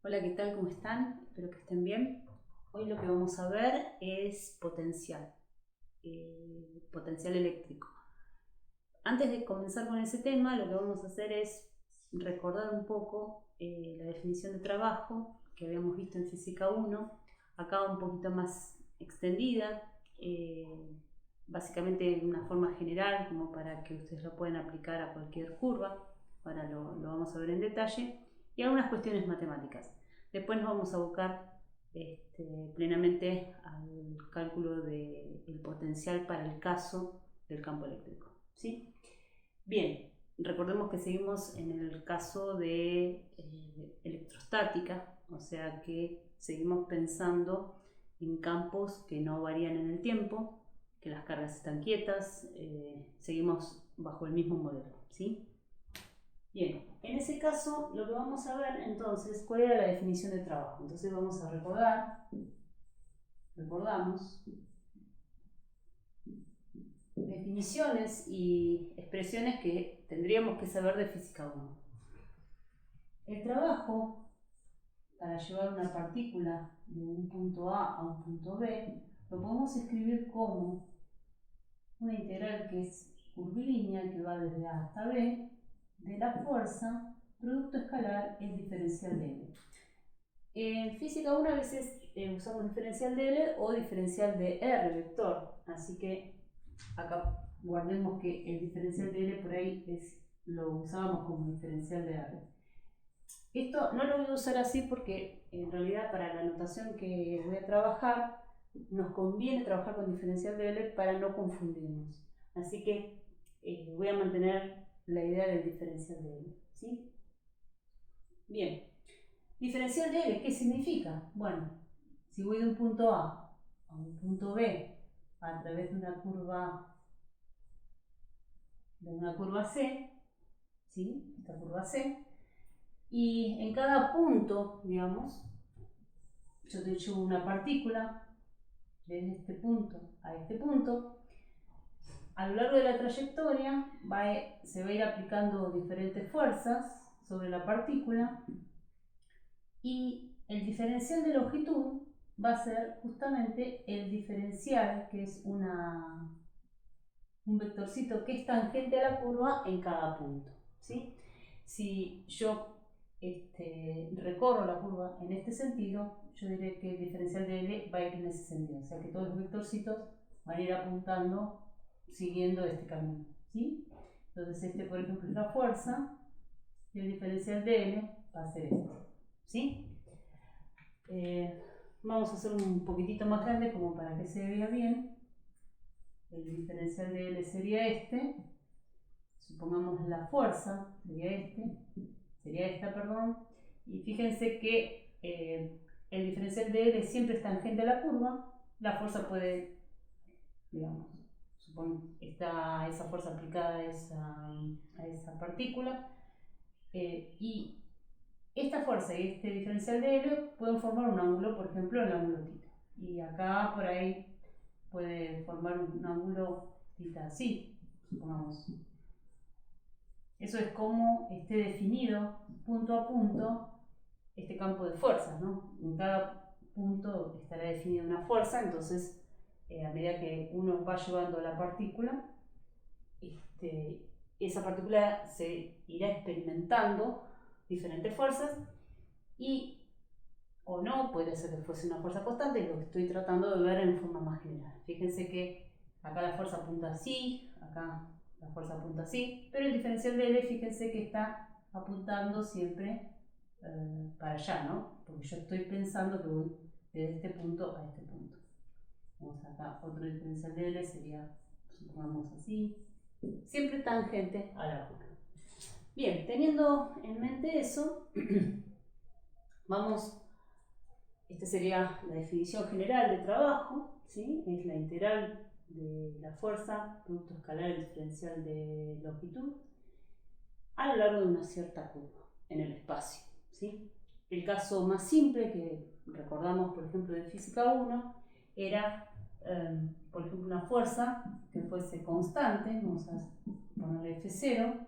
Hola, ¿qué tal? ¿Cómo están? Espero que estén bien. Hoy lo que vamos a ver es potencial eléctrico. Antes de comenzar con ese tema, lo que vamos a hacer es recordar un poco la definición de trabajo que habíamos visto en Física 1, acá un poquito más extendida, básicamente en una forma general, como para que ustedes lo puedan aplicar a cualquier curva. Ahora lo vamos a ver en detalle, y algunas cuestiones matemáticas. Después nos vamos a abocar plenamente al cálculo del potencial para el caso del campo eléctrico, ¿sí? Bien, recordemos que seguimos en el caso de electrostática, o sea que seguimos pensando en campos que no varían en el tiempo, que las cargas están quietas, seguimos bajo el mismo modelo, ¿sí? Bien, en ese caso lo que vamos a ver entonces, ¿cuál era la definición de trabajo? Entonces vamos a recordamos definiciones y expresiones que tendríamos que saber de Física 1. El trabajo para llevar una partícula de un punto A a un punto B lo podemos escribir como una integral que es curvilínea, que va desde A hasta B, de la fuerza producto escalar el diferencial de L. En Física 1 a veces usamos diferencial de L o diferencial de R, vector, así que acá guardemos que el diferencial de L por ahí lo usábamos como diferencial de R. Esto no lo voy a usar así porque en realidad para la notación que voy a trabajar nos conviene trabajar con diferencial de L para no confundirnos. Así que voy a mantener la idea del diferencial de L, ¿sí? Bien, diferencial de L, ¿qué significa? Bueno, si voy de un punto A a un punto B a través de una curva C, ¿sí? Esta curva C, y en cada punto, digamos, yo te llevo una partícula desde este punto a este punto. A lo largo de la trayectoria se va a ir aplicando diferentes fuerzas sobre la partícula, y el diferencial de longitud va a ser justamente el diferencial, que es un vectorcito que es tangente a la curva en cada punto, ¿sí? Si yo recorro la curva en este sentido, yo diré que el diferencial de L va a ir en ese sentido, o sea que todos los vectorcitos van a ir apuntando siguiendo este camino, ¿sí? Entonces por ejemplo es la fuerza, y el diferencial de L va a ser este, ¿sí? Vamos a hacer un poquitito más grande como para que se vea bien. El diferencial de L sería este. Supongamos la fuerza sería esta, perdón. Y fíjense que el diferencial de L siempre es tangente a la curva. La fuerza puede, digamos, está esa fuerza aplicada a esa partícula. Y esta fuerza y este diferencial de L pueden formar un ángulo, por ejemplo, el ángulo θ. Y acá por ahí puede formar un ángulo θ así, supongamos. Eso es como esté definido punto a punto este campo de fuerzas, ¿no? En cada punto estará definida una fuerza, entonces a medida que uno va llevando la partícula, esa partícula se irá experimentando diferentes fuerzas, y o no, podría ser que fuese una fuerza constante, y lo que estoy tratando de ver en forma más general. Fíjense que acá la fuerza apunta así, acá la fuerza apunta así, pero el diferencial de L, fíjense que está apuntando siempre para allá, ¿no? Porque yo estoy pensando que voy desde este punto a este punto. Vamos acá, otro diferencial de L sería, supongamos así, siempre tangente a la curva. Bien, teniendo en mente eso, esta sería la definición general de trabajo, ¿sí? Es la integral de la fuerza, producto escalar el diferencial de longitud, a lo largo de una cierta curva en el espacio, ¿sí? El caso más simple que recordamos, por ejemplo, de Física 1, era, por ejemplo, una fuerza que fuese constante, vamos a ponerle F0,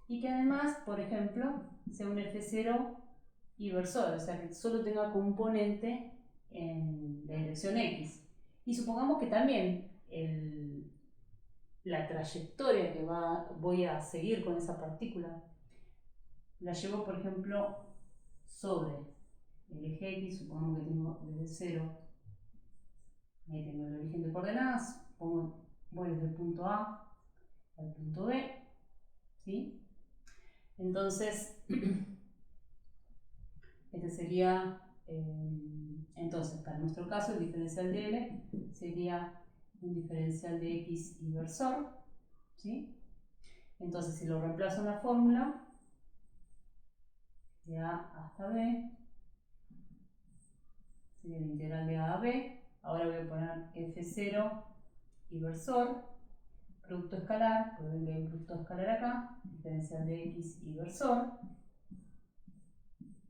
y que además, por ejemplo, sea un F0 versor, o sea que solo tenga componente en la dirección X. Y supongamos que también la trayectoria que voy a seguir con esa partícula la llevo, por ejemplo, sobre el eje X. Supongamos que tengo desde 0, ahí tengo el origen de coordenadas, voy desde el punto A al punto B, ¿sí? Entonces, este sería, entonces, para nuestro caso, el diferencial de L sería un diferencial de X inversor, ¿sí? Entonces, si lo reemplazo en la fórmula, de A hasta B, sería la integral de A a B. Ahora voy a poner F0 inversor, producto escalar, porque ven que hay un producto escalar acá, diferencial de X inversor,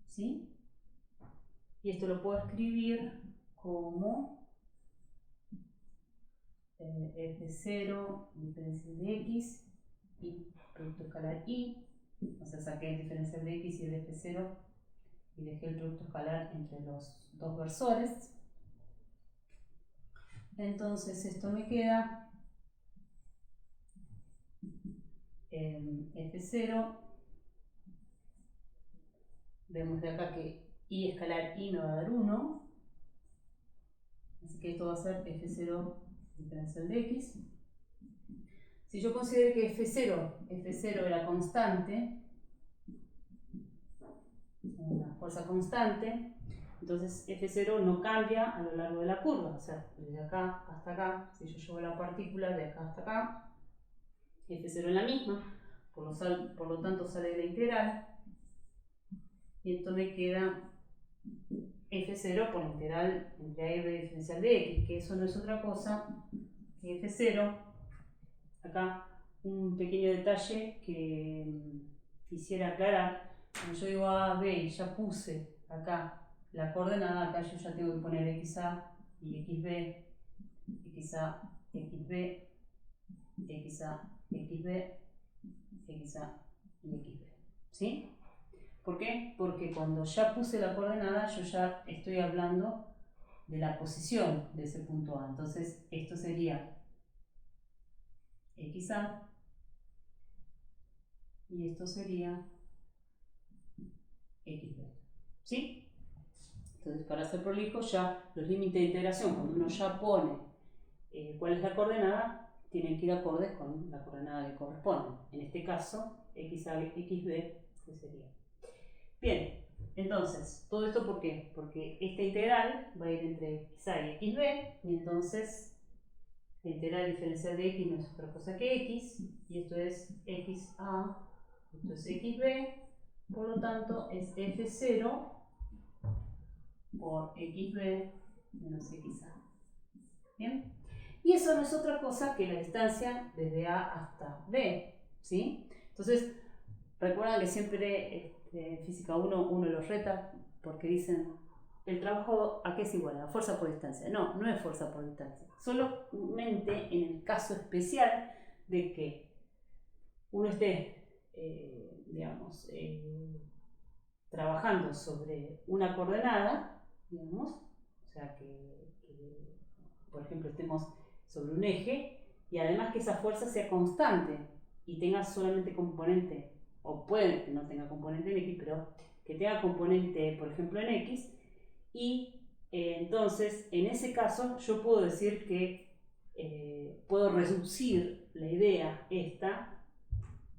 ¿sí? Y esto lo puedo escribir como F0 diferencial de X y producto escalar Y. O sea, saqué el diferencial de X y el F0 y dejé el producto escalar entre los dos versores. Entonces esto me queda F0. Vemos de acá que Y escalar Y me va a dar 1. Así que esto va a ser F0 diferencial de X. Si yo considero que F0 era constante, una fuerza constante, entonces F0 no cambia a lo largo de la curva. O sea, desde acá hasta acá, si yo llevo la partícula de acá hasta acá, F0 es la misma, por lo tanto sale de la integral. Y entonces me queda F0 por integral entre A y B diferencial de X, que eso no es otra cosa que F0. Acá un pequeño detalle que quisiera aclarar. Cuando yo digo A, B y ya puse acá la coordenada, acá yo ya tengo que poner XA y XB, XA, XB, XA, XB, XA y XB. ¿Sí? ¿Por qué? Porque cuando ya puse la coordenada, yo ya estoy hablando de la posición de ese punto A. Entonces, esto sería XA y esto sería XB. ¿Sí? Entonces, para hacer prolijo, ya los límites de integración, cuando uno ya pone cuál es la coordenada, tienen que ir acordes con la coordenada que corresponde. En este caso, XA, XB, ¿qué sería? Bien, entonces, ¿todo esto por qué? Porque esta integral va a ir entre XA y XB, y entonces la integral diferencial de X no es otra cosa que X, y esto es XA, esto es XB, por lo tanto es F0 por XB menos XA. ¿Bien? Y eso no es otra cosa que la distancia desde A hasta B, ¿sí? Entonces, recuerdan que siempre en Física 1 uno los reta porque dicen, ¿el trabajo a qué es igual? A fuerza por distancia. No, no es fuerza por distancia. Solamente en el caso especial de que uno esté, digamos, trabajando sobre una coordenada, digamos, o sea que, por ejemplo, estemos sobre un eje y además que esa fuerza sea constante y tenga solamente componente, o puede que no tenga componente en X, pero que tenga componente, por ejemplo, en X, y entonces en ese caso yo puedo decir que puedo reducir la idea esta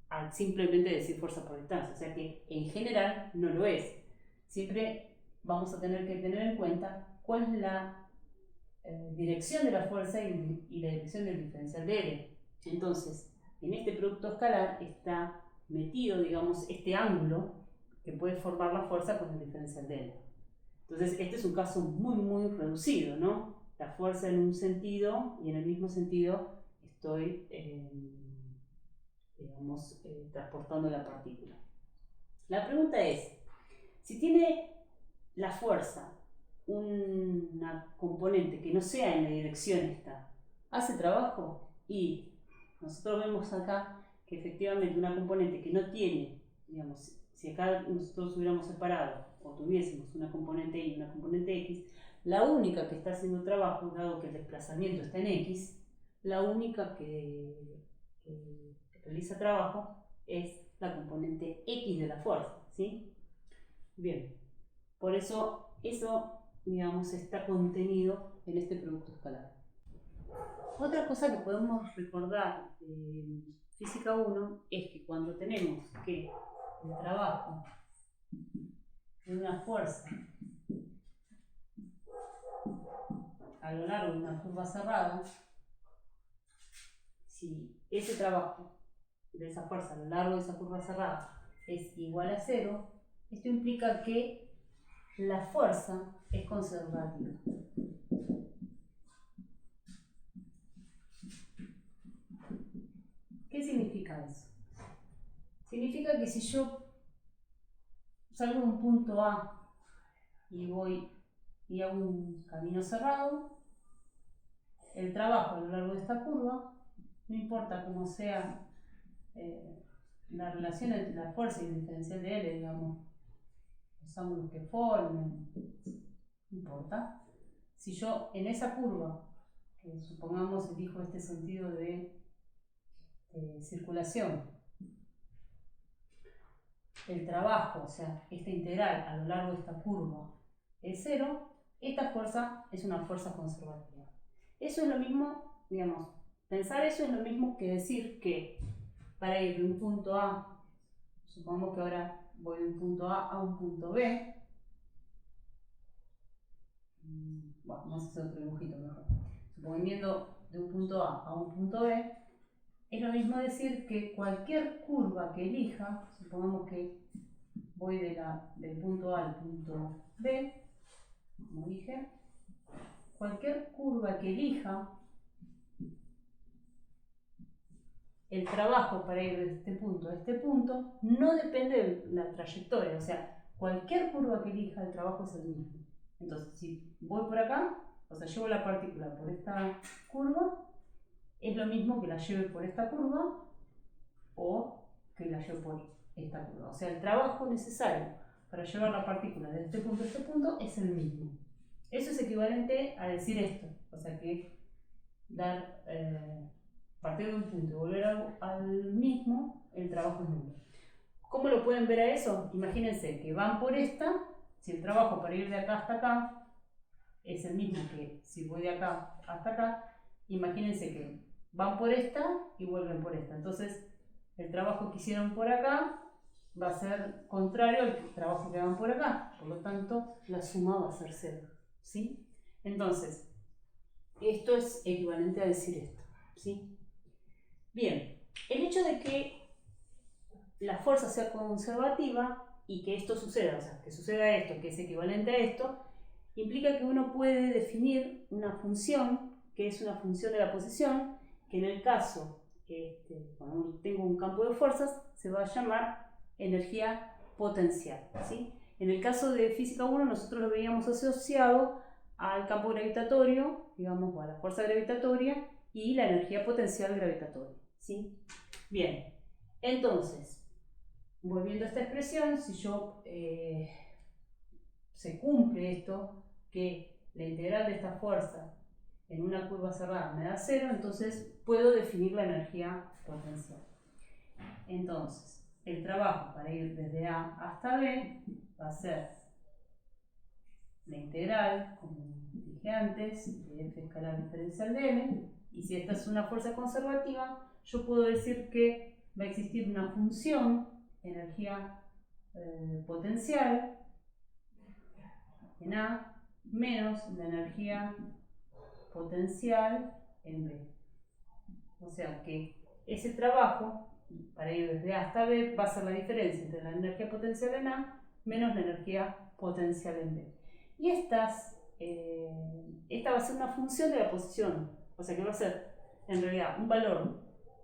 al simplemente decir fuerza por distancia, o sea que en general no lo es. Siempre vamos a tener que tener en cuenta cuál es la dirección de la fuerza y la dirección del diferencial de L. Entonces, en este producto escalar está metido, digamos, este ángulo que puede formar la fuerza con el diferencial de L. Entonces, este es un caso muy, muy reducido, ¿no? La fuerza en un sentido y en el mismo sentido estoy, digamos, transportando la partícula. La pregunta es, si tiene la fuerza una componente que no sea en la dirección esta, ¿hace trabajo? Y nosotros vemos acá que efectivamente una componente que no tiene, digamos, si acá nosotros hubiéramos separado o tuviésemos una componente Y y una componente X, la única que está haciendo trabajo, dado que el desplazamiento está en X, la única que realiza trabajo es la componente X de la fuerza, ¿sí? Bien, por eso digamos, está contenido en este producto escalar. Otra cosa que podemos recordar de Física 1 es que cuando tenemos que el trabajo de una fuerza a lo largo de una curva cerrada, si ese trabajo de esa fuerza a lo largo de esa curva cerrada es igual a 0, esto implica que la fuerza es conservativa. ¿Qué significa eso? Significa que si yo salgo de un punto A y voy y hago un camino cerrado, el trabajo a lo largo de esta curva, no importa cómo sea la relación entre la fuerza y el diferencial de L, digamos, los ángulos que formen, no importa. Si yo en esa curva, que supongamos elijo este sentido de circulación, el trabajo, o sea, esta integral a lo largo de esta curva es 0, esta fuerza es una fuerza conservativa. Eso es lo mismo, digamos, pensar eso es lo mismo que decir que para ir de un punto A, supongamos que ahora voy de un punto A un punto B, bueno, vamos a hacer otro dibujito mejor. Suponiendo de un punto A un punto B, es lo mismo decir que cualquier curva que elija, supongamos que voy del punto A al punto B, como dije, cualquier curva que elija, el trabajo para ir de este punto a este punto no depende de la trayectoria, o sea, cualquier curva que elija, el trabajo es el mismo. Entonces, si voy por acá, o sea, llevo la partícula por esta curva, es lo mismo que la lleve por esta curva o que la lleve por esta curva. O sea, el trabajo necesario para llevar la partícula de este punto a este punto es el mismo. Eso es equivalente a decir esto, o sea que partir de un punto y volver al mismo, el trabajo es nulo. ¿Cómo lo pueden ver a eso? Imagínense que van por esta, si el trabajo para ir de acá hasta acá es el mismo que si voy de acá hasta acá, imagínense que van por esta y vuelven por esta. Entonces, el trabajo que hicieron por acá va a ser contrario al trabajo que van por acá. Por lo tanto, la suma va a ser 0. ¿Sí? Entonces, esto es equivalente a decir esto. ¿Sí? Bien, el hecho de que la fuerza sea conservativa y que esto suceda, o sea, que suceda esto, que es equivalente a esto, implica que uno puede definir una función, que es una función de la posición, que en el caso, cuando tengo un campo de fuerzas, se va a llamar energía potencial. ¿Sí? En el caso de Física 1, nosotros lo veíamos asociado al campo gravitatorio, digamos, o a la fuerza gravitatoria, y la energía potencial gravitatoria. ¿Sí? Bien, entonces, volviendo a esta expresión, si yo se cumple esto, que la integral de esta fuerza en una curva cerrada me da 0, entonces puedo definir la energía potencial. Entonces, el trabajo para ir desde A hasta B va a ser la integral, como dije antes, de F escalar diferencial de L, y si esta es una fuerza conservativa, yo puedo decir que va a existir una función, energía potencial, en A, menos la energía potencial en B. O sea que ese trabajo, para ir desde A hasta B, va a ser la diferencia entre la energía potencial en A menos la energía potencial en B. Y esta va a ser una función de la posición, o sea que va a ser en realidad un valor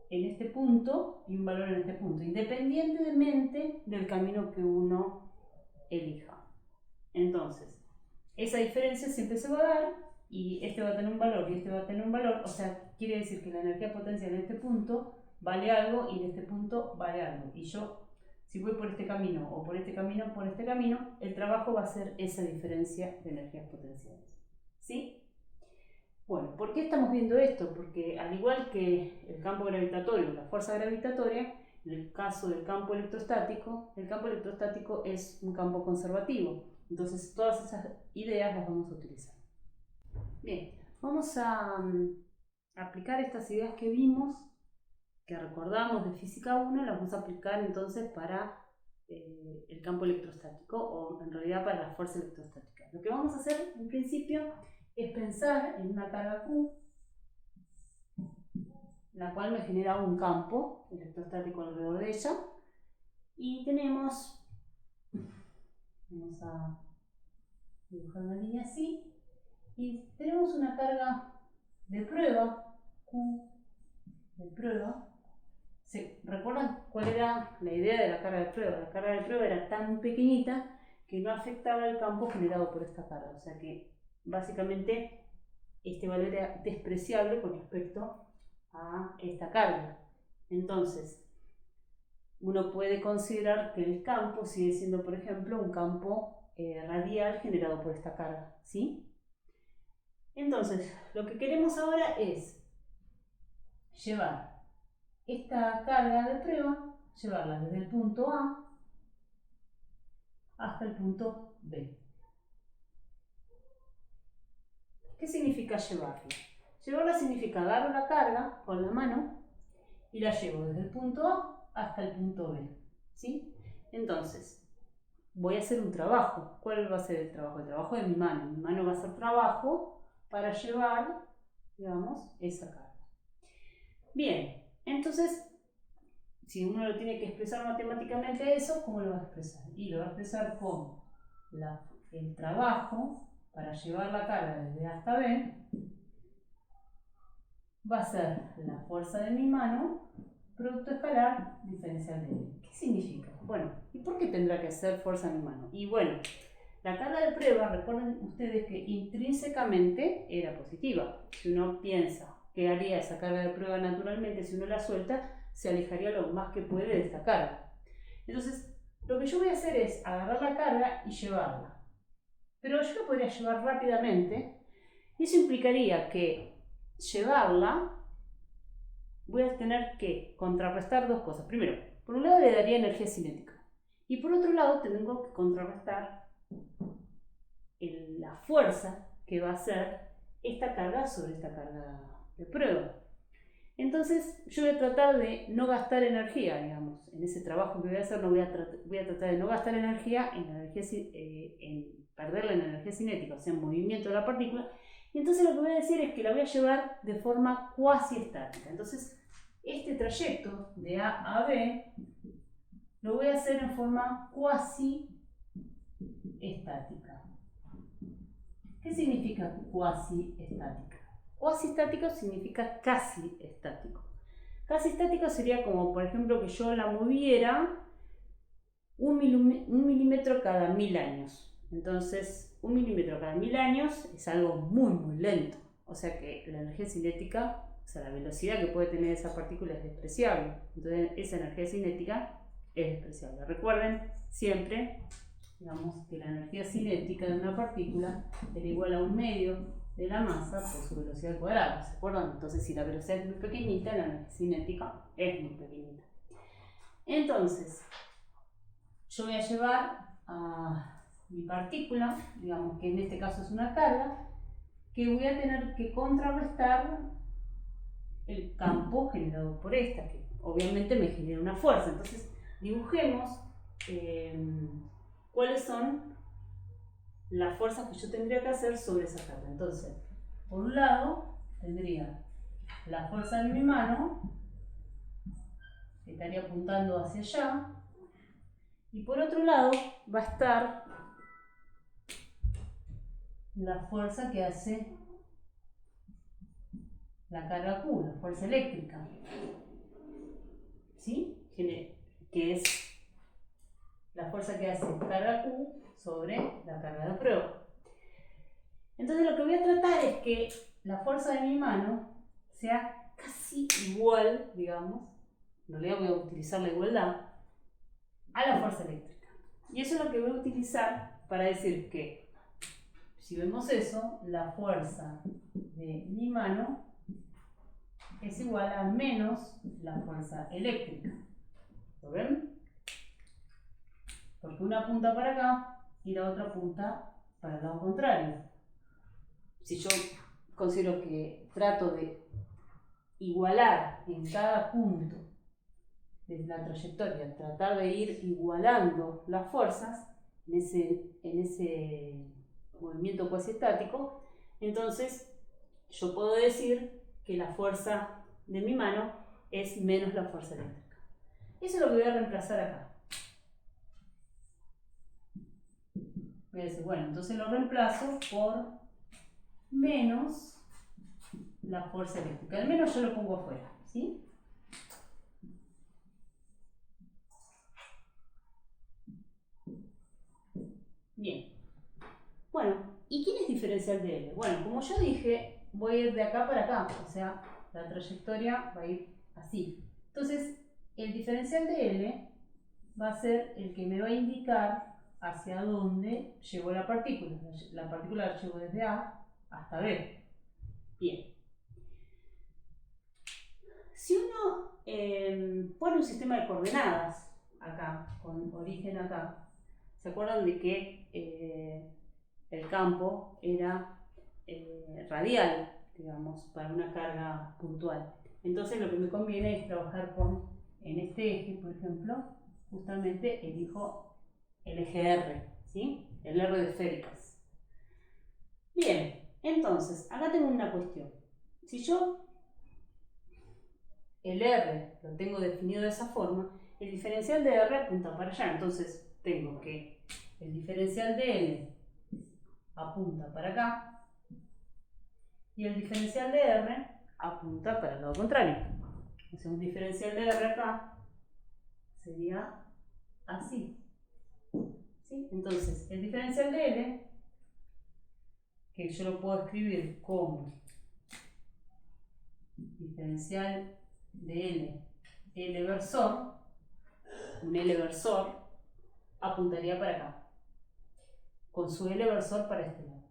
en este punto y un valor en este punto, independientemente del camino que uno elija. Entonces, esa diferencia siempre se va a dar y este va a tener un valor y este va a tener un valor, o sea, quiere decir que la energía potencial en este punto vale algo y en este punto vale algo. Y yo, si voy por este camino o por este camino, el trabajo va a ser esa diferencia de energías potenciales. ¿Sí? Bueno, ¿por qué estamos viendo esto? Porque al igual que el campo gravitatorio, la fuerza gravitatoria, en el caso del campo electrostático, el campo electrostático es un campo conservativo. Entonces todas esas ideas las vamos a utilizar. Bien, vamos a aplicar estas ideas que vimos, que recordamos de física 1, las vamos a aplicar entonces para el campo electrostático, o en realidad para la fuerza electrostática. Lo que vamos a hacer en principio es pensar en una carga Q, la cual me genera un campo electrostático alrededor de ella, y tenemos, vamos a dibujar una línea así, y tenemos una carga de prueba, Q de prueba. ¿Recuerdan cuál era la idea de la carga de prueba? La carga de prueba era tan pequeñita que no afectaba el campo generado por esta carga, o sea que básicamente este valor era despreciable con respecto a esta carga. Entonces, uno puede considerar que el campo sigue siendo, por ejemplo, un campo radial generado por esta carga, ¿sí? Entonces, lo que queremos ahora es llevar esta carga de prueba, llevarla desde el punto A hasta el punto B. ¿Qué significa llevarla? Llevarla significa agarro la carga con la mano y la llevo desde el punto A hasta el punto B, ¿sí? Entonces, voy a hacer un trabajo. ¿Cuál va a ser el trabajo? El trabajo de mi mano. Mi mano va a hacer trabajo para llevar, digamos, esa carga. Bien, entonces, si uno lo tiene que expresar matemáticamente eso, ¿cómo lo va a expresar? Y lo va a expresar con el trabajo para llevar la carga desde A hasta B, va a ser la fuerza de mi mano, producto escalar diferencial de B. ¿Qué significa? Bueno, ¿y por qué tendrá que ser fuerza de mi mano? Y bueno, la carga de prueba, recuerden ustedes que intrínsecamente era positiva. Si uno piensa que haría esa carga de prueba naturalmente, si uno la suelta, se alejaría lo más que puede de esta carga. Entonces, lo que yo voy a hacer es agarrar la carga y llevarla. Pero yo la podría llevar rápidamente, y eso implicaría que llevarla voy a tener que contrarrestar dos cosas. Primero, por un lado le daría energía cinética, y por otro lado tengo que contrarrestar la fuerza que va a hacer esta carga sobre esta carga de prueba. Entonces yo voy a tratar de no gastar energía, digamos, en ese trabajo que voy a hacer. Voy a tratar de no gastar energía en perderla en energía cinética, o sea, en movimiento de la partícula. Y entonces lo que voy a decir es que la voy a llevar de forma cuasi estática. Entonces este trayecto de A a B lo voy a hacer en forma cuasi estática. ¿Qué significa cuasi estática? Cuasi estático significa casi estático. Casi estático sería como, por ejemplo, que yo la moviera un milímetro cada 1000 años. Entonces, 1 milímetro cada 1000 años es algo muy, muy lento. O sea que la energía cinética, o sea, la velocidad que puede tener esa partícula es despreciable. Entonces, esa energía cinética es despreciable. Recuerden siempre, digamos, que la energía cinética de una partícula era igual a 1/2 de la masa por su velocidad al cuadrado, ¿se acuerdan? Entonces, si la velocidad es muy pequeñita, la energía cinética es muy pequeñita. Entonces, yo voy a llevar a mi partícula, digamos que en este caso es una carga, que voy a tener que contrarrestar el campo generado por esta, que obviamente me genera una fuerza. Entonces, dibujemos cuáles son las fuerzas que yo tendría que hacer sobre esa carga. Entonces, por un lado, tendría la fuerza de mi mano, que estaría apuntando hacia allá, y por otro lado va a estar la fuerza que hace la carga Q, la fuerza eléctrica, ¿sí? Que es la fuerza que hace carga Q sobre la carga de prueba. Entonces lo que voy a tratar es que la fuerza de mi mano sea casi igual, digamos, en realidad voy a utilizar la igualdad, a la fuerza eléctrica. Y eso es lo que voy a utilizar para decir que, si vemos eso, la fuerza de mi mano es igual a menos la fuerza eléctrica. ¿Lo ven? Porque una apunta para acá y la otra apunta para el lado contrario. Si yo considero que trato de igualar en cada punto de la trayectoria, tratar de ir igualando las fuerzas en ese movimiento cuasi estático, entonces yo puedo decir que la fuerza de mi mano es menos la fuerza eléctrica. Eso es lo que voy a reemplazar acá. Voy a decir, bueno, entonces lo reemplazo por menos la fuerza eléctrica. Al menos yo lo pongo afuera, ¿sí? Bien. Bueno, ¿y quién es diferencial de L? Bueno, como yo dije, voy a ir de acá para acá, o sea, la trayectoria va a ir así. Entonces, el diferencial de L va a ser el que me va a indicar hacia dónde llevo la partícula. La partícula la llevo desde A hasta B. Bien. Si uno pone un sistema de coordenadas acá, con origen acá, ¿se acuerdan de que el campo era radial, digamos, para una carga puntual? Entonces lo que me conviene es trabajar con, en este eje, por ejemplo, justamente elijo el eje R, ¿sí? El R de esféricas. Bien, entonces, acá tengo una cuestión. Si yo el R lo tengo definido de esa forma, el diferencial de R apunta para allá. Entonces tengo que el diferencial de L apunta para acá y el diferencial de R apunta para el lado contrario. O sea, un diferencial de R acá sería así. ¿Sí? Entonces, el diferencial de L, que yo lo puedo escribir como diferencial de L versor, un L versor, apuntaría para acá, con su L versor para este lado.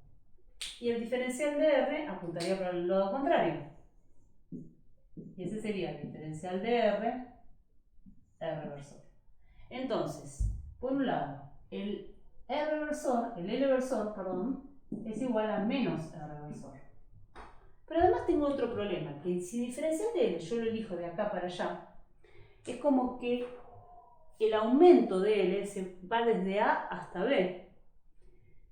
Y el diferencial de R apuntaría para el lado contrario. Y ese sería el diferencial de R versor. Entonces, por un lado, el L versor, perdón, es igual a menos R versor. Pero además tengo otro problema, que si diferencial de L yo lo elijo de acá para allá, es como que el aumento de L se va desde A hasta B.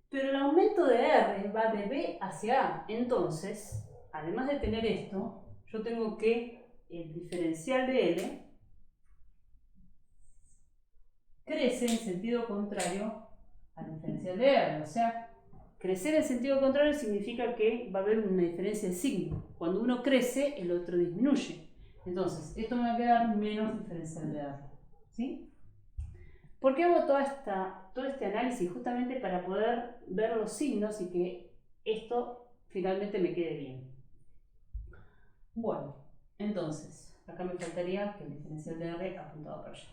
Pero el aumento de R va de B hacia A. Entonces, además de tener esto, yo tengo que el diferencial de L crece en sentido contrario al diferencial de R. O sea, crecer en sentido contrario significa que va a haber una diferencia de signo. Cuando uno crece, el otro disminuye. Entonces, esto me va a quedar menos diferencial de R. ¿Sí? ¿Por qué hago todo este análisis? Justamente para poder ver los signos y que esto finalmente me quede bien. Bueno, entonces, acá me faltaría que el diferencial de R apuntado para allá.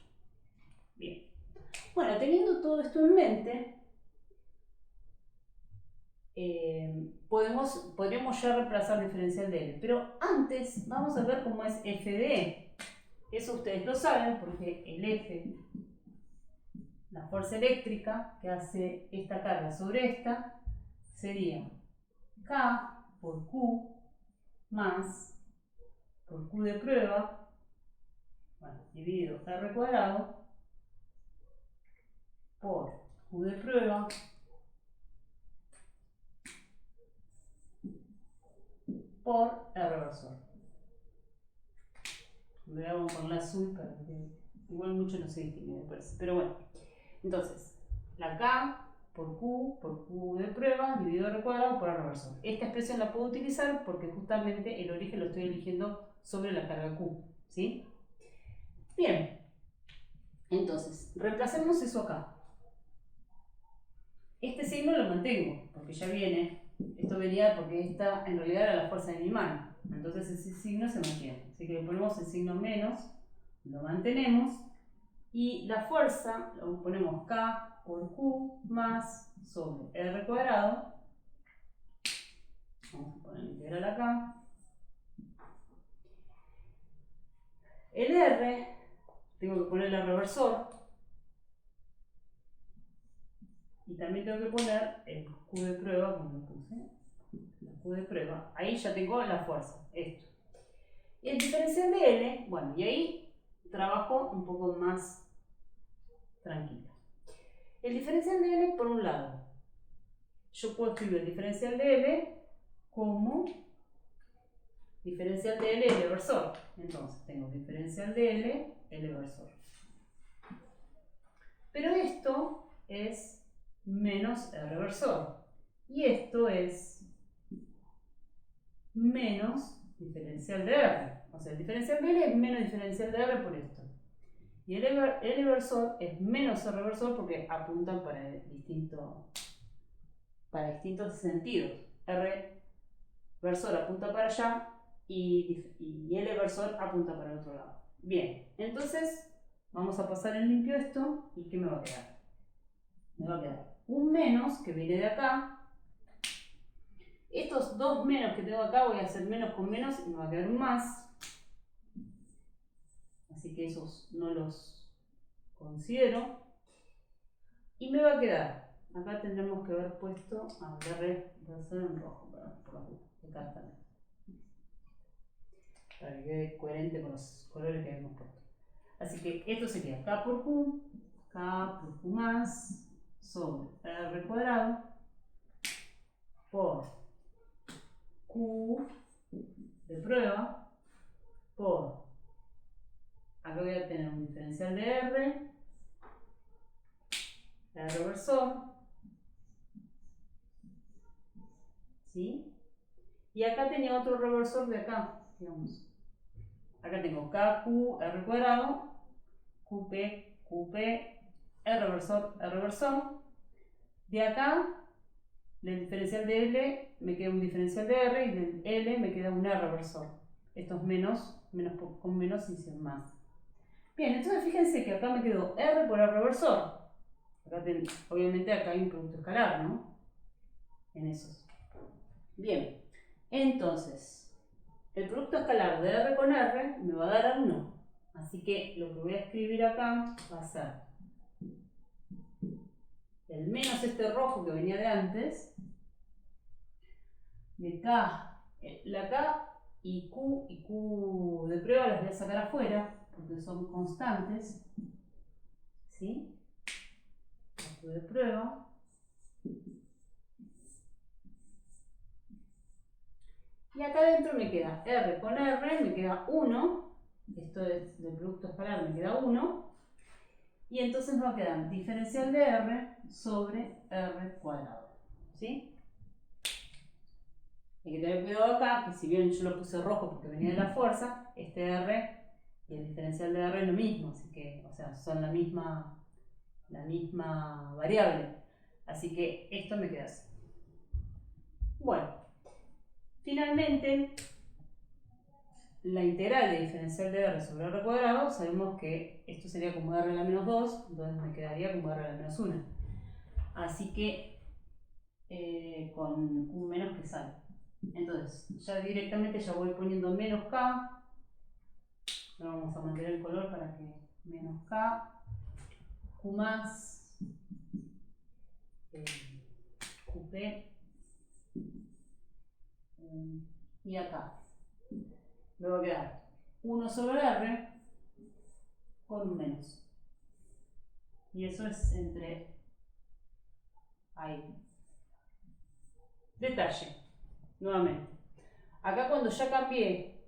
Bien. Bueno, teniendo todo esto en mente, podríamos ya reemplazar el diferencial de L. Pero antes vamos a ver cómo es F de E. Eso ustedes lo saben porque el F, la fuerza eléctrica que hace esta carga sobre esta, sería K por Q más por Q de prueba, bueno, dividido R cuadrado por Q de prueba por R versor. Le vamos a poner azul para que igual mucho no se distingue después. Pero bueno, entonces, la K por Q de prueba dividido R cuadrado por R versor. Esta expresión la puedo utilizar porque justamente el origen lo estoy eligiendo sobre la carga Q. ¿Sí? Bien. Entonces, reemplacemos eso acá. Este signo lo mantengo, porque ya viene. Esto venía porque esta en realidad era la fuerza de mi mano. Entonces ese signo se mantiene. Así que le ponemos el signo menos, lo mantenemos. Y la fuerza, lo ponemos K por Q más sobre R cuadrado. Vamos a poner la integral acá. El R, tengo que ponerle el reversor. Y también tengo que poner el Q de prueba, como lo puse. El Q de prueba. Ahí ya tengo la fuerza, esto. Y el diferencial de L, bueno, y ahí trabajo un poco más tranquilo. El diferencial de L, por un lado, yo puedo escribir el diferencial de L como diferencial de L versor. Entonces tengo diferencial de L versor. Pero esto es menos R versor. Y esto es menos diferencial de R. O sea, el diferencial de L es menos diferencial de R por esto. Y el L versor es menos R versor porque apuntan para distintos sentidos. R versor apunta para allá y L versor apunta para el otro lado. Bien, entonces vamos a pasar en limpio esto y ¿qué me va a quedar? Me va a quedar un menos que viene de acá. Estos dos menos que tengo acá voy a hacer menos con menos y me va a quedar un más. Así que esos no los considero. Y me va a quedar, acá tendremos que haber puesto R versor en rojo, por acá está. Para que quede coherente con los colores que habíamos puesto. Así que esto sería K por Q más sobre R cuadrado por Q de prueba por, acá voy a tener un diferencial de R versor, ¿sí? Y acá tenía otro reversor de acá, digamos. Acá tengo KQ R cuadrado, QP, R versor. De acá, del diferencial de L me queda un diferencial de R y del L me queda un R versor. Esto es menos con menos y sin más. Bien, entonces fíjense que acá me quedó R por R versor. Acá obviamente acá hay un producto escalar, ¿no? En esos. Bien, entonces, el producto escalar de R con R me va a dar a 1. Así que lo que voy a escribir acá va a ser el menos este rojo que venía de antes, de K, la K y Q de prueba las voy a sacar afuera, porque son constantes, ¿sí? Q de prueba. Y acá adentro me queda R con R, me queda 1, esto es del producto escalar, me queda 1, y entonces me va a quedar diferencial de R sobre R cuadrado, ¿sí? Hay que tener cuidado acá, que si bien yo lo puse rojo porque venía de la fuerza, este R y el diferencial de R es lo mismo, así que, o sea, son la misma variable. Así que esto me queda así. Bueno, finalmente, la integral de diferencial de R sobre R cuadrado, sabemos que esto sería como R a la menos 2, entonces me quedaría como R a la menos 1. Así que con un menos que sale. Entonces, ya directamente ya voy poniendo menos K. Ahora vamos a mantener el color para que menos K, Q más, QP, y acá me va a quedar 1 sobre R con un menos. Y eso es entre ahí. Detalle, nuevamente. Acá cuando ya cambié,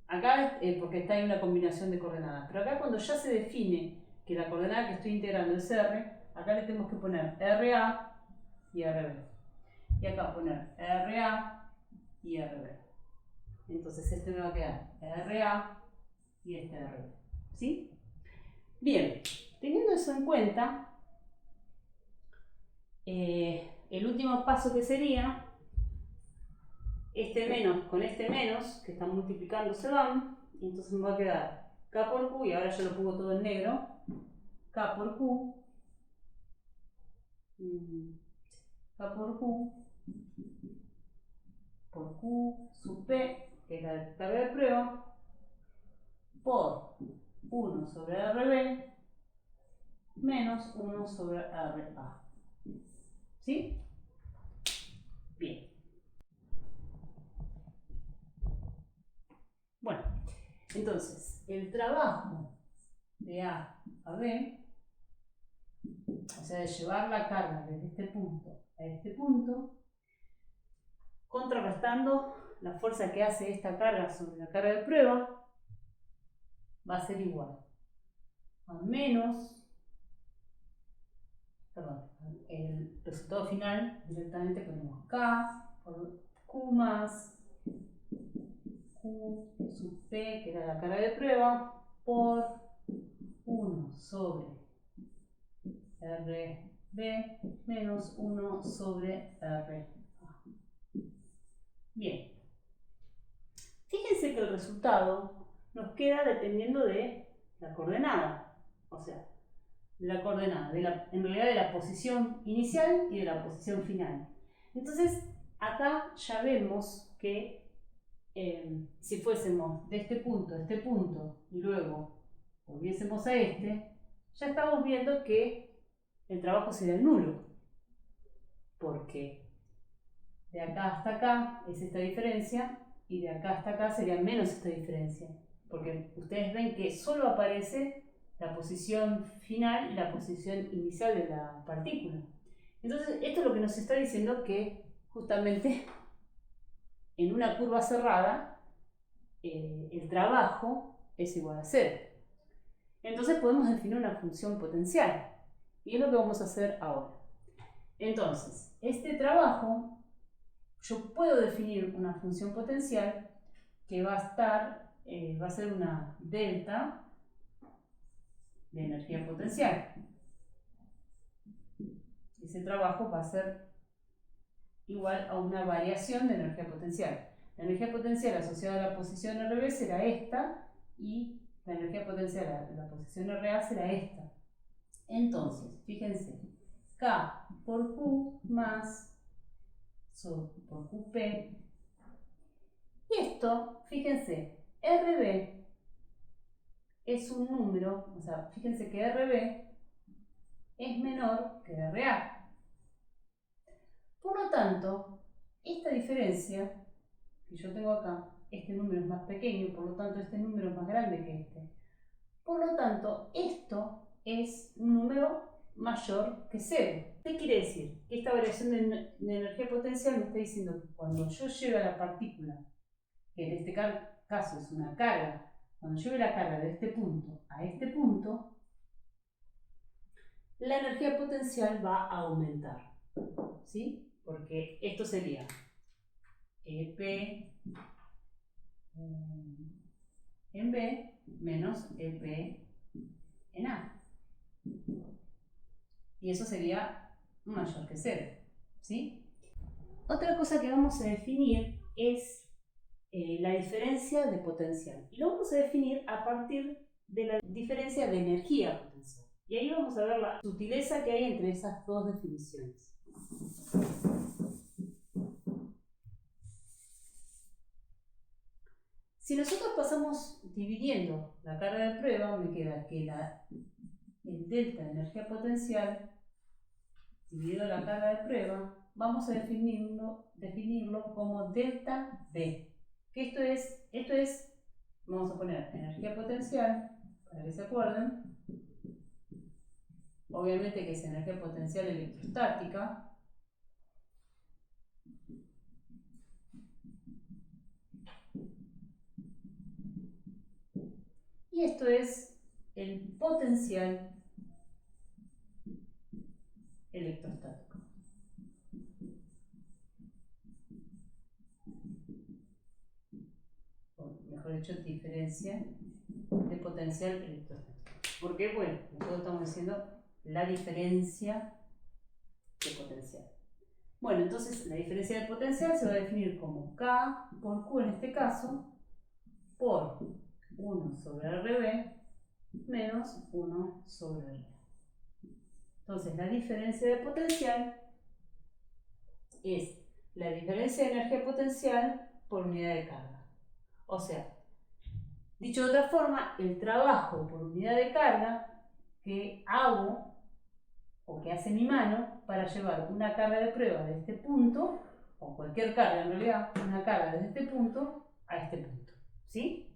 acá porque está en una combinación de coordenadas, pero acá cuando ya se define que la coordenada que estoy integrando es R, acá le tenemos que poner RA y RB. Y acá poner RA y RB. Entonces este me va a quedar RA y este RB. ¿Sí? Bien, teniendo eso en cuenta, el último paso que sería este menos con este menos, que están multiplicando, se van, y entonces me va a quedar K por Q, y ahora yo lo pongo todo en negro, K por Q, K por Q sub P, que es la carga de prueba, por 1 sobre RB menos 1 sobre RA. ¿Sí? Bien. Bueno, entonces, el trabajo de A a B, o sea, de llevar la carga desde este punto a este punto, contrarrestando la fuerza que hace esta carga sobre la carga de prueba, va a ser igual a menos, perdón, el resultado final directamente ponemos K por Q más Q sub P, que era la carga de prueba, por 1 sobre RB menos 1 sobre RA. Bien. Fíjense que el resultado nos queda dependiendo de la coordenada. O sea, de la coordenada, en realidad de la posición inicial y de la posición final. Entonces, acá ya vemos que si fuésemos de este punto a este punto y luego volviésemos a este, ya estamos viendo que el trabajo sería nulo, porque de acá hasta acá es esta diferencia y de acá hasta acá sería menos esta diferencia, porque ustedes ven que solo aparece la posición final y la posición inicial de la partícula. Entonces, esto es lo que nos está diciendo que justamente en una curva cerrada el trabajo es igual a 0. Entonces podemos definir una función potencial. Y es lo que vamos a hacer ahora. Entonces, este trabajo, yo puedo definir una función potencial que va a ser una delta de energía potencial. Ese trabajo va a ser igual a una variación de energía potencial. La energía potencial asociada a la posición RB será esta y la energía potencial a la posición RA será esta. Entonces, fíjense, K por Q más por QP. Y esto, fíjense, RB es un número, o sea, fíjense que RB es menor que RA. Por lo tanto, esta diferencia que yo tengo acá, este número es más pequeño, por lo tanto este número es más grande que este. Por lo tanto, esto es un número mayor que 0. ¿Qué quiere decir? Que esta variación de energía potencial me está diciendo que cuando yo lleve a la partícula, que en este caso es una carga, cuando lleve la carga de este punto a este punto, la energía potencial va a aumentar. ¿Sí? Porque esto sería EP en B menos EP en A. Y eso sería mayor que 0. ¿Sí? Otra cosa que vamos a definir es la diferencia de potencial. Y lo vamos a definir a partir de la diferencia de energía potencial. Y ahí vamos a ver la sutileza que hay entre esas dos definiciones. Si nosotros pasamos dividiendo la carga de prueba, me queda que el delta de energía potencial dividido la carga de prueba, vamos a definirlo como delta B. Que esto es, vamos a poner energía potencial, para que se acuerden. Obviamente que es energía potencial electrostática. Y esto es el potencial electrostático. O mejor dicho, diferencia de potencial electrostático. Porque, bueno, nosotros estamos diciendo la diferencia de potencial. Bueno, entonces la diferencia de potencial se va a definir como K por Q en este caso, por 1 sobre RB menos 1 sobre R. Entonces, la diferencia de potencial es la diferencia de energía potencial por unidad de carga. O sea, dicho de otra forma, el trabajo por unidad de carga que hago o que hace mi mano para llevar una carga de prueba de este punto, o cualquier carga en realidad, una carga desde este punto a este punto. ¿Sí?